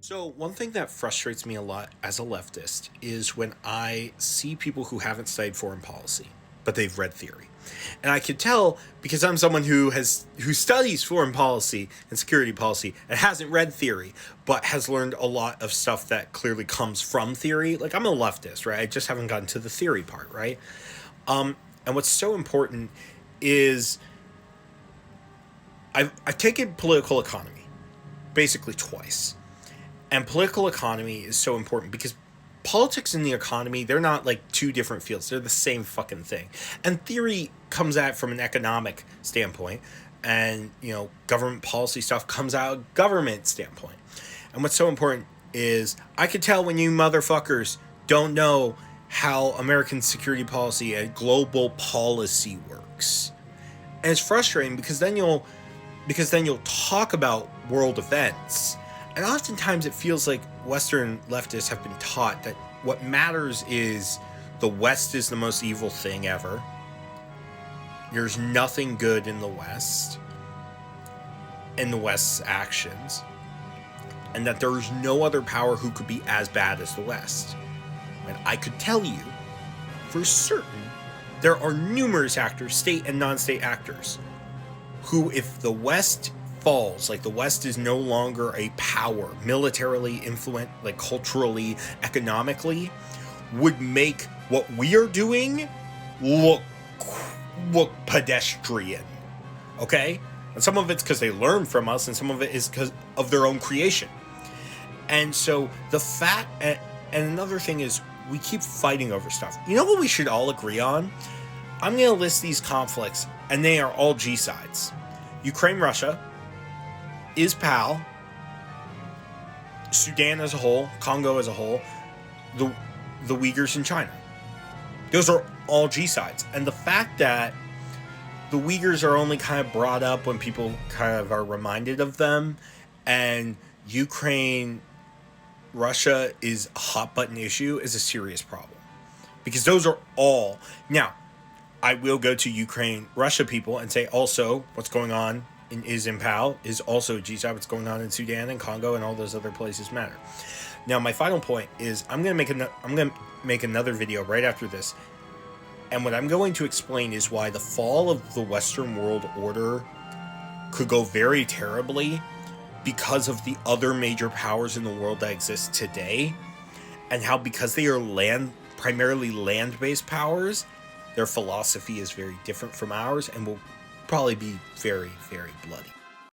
So, one thing that frustrates me a lot as a leftist is when I see people who haven't studied foreign policy, but they've read theory. And I can tell because I'm someone who studies foreign policy and security policy and hasn't read theory, but has learned a lot of stuff that clearly comes from theory. Like I'm a leftist, right? I just haven't gotten to the theory part, right? And what's so important is I've taken political economy basically twice. And political economy is so important because politics and the economy, they're not like two different fields. They're the same fucking thing. And theory comes at it from an economic standpoint. And, government policy stuff comes out of government standpoint. And what's so important is I could tell when you motherfuckers don't know how American security policy and global policy works. And it's frustrating because then you'll talk about world events. And oftentimes it feels like Western leftists have been taught that what matters is the West is the most evil thing ever. There's nothing good in the West, in the West's actions, and that there's no other power who could be as bad as the West. And I could tell you, for certain, there are numerous actors, state and non-state actors, who if the West falls, like the West is no longer a power, militarily influent, like culturally, economically, would make what we are doing look pedestrian. Okay? And some of it's because they learn from us, and some of it is because of their own creation. And so the fact, and another thing is, we keep fighting over stuff. You know what we should all agree on? I'm going to list these conflicts, and they are all G sides. Ukraine, Russia, is PAL, Sudan as a whole, Congo as a whole, the Uyghurs in China. Those are all G sides. And the fact that the Uyghurs are only kind of brought up when people kind of are reminded of them, and Ukraine, Russia is a hot button issue is a serious problem. Because those are all... Now, I will go to Ukraine, Russia people and say also what's going on in PAL is also G-side. What's going on in Sudan and Congo and all those other places matter. Now, my final point is I'm going to make another video right after this. And what I'm going to explain is why the fall of the Western world order could go very terribly because of the other major powers in the world that exist today, and how because they are primarily land-based powers, their philosophy is very different from ours and will probably be very, very bloody.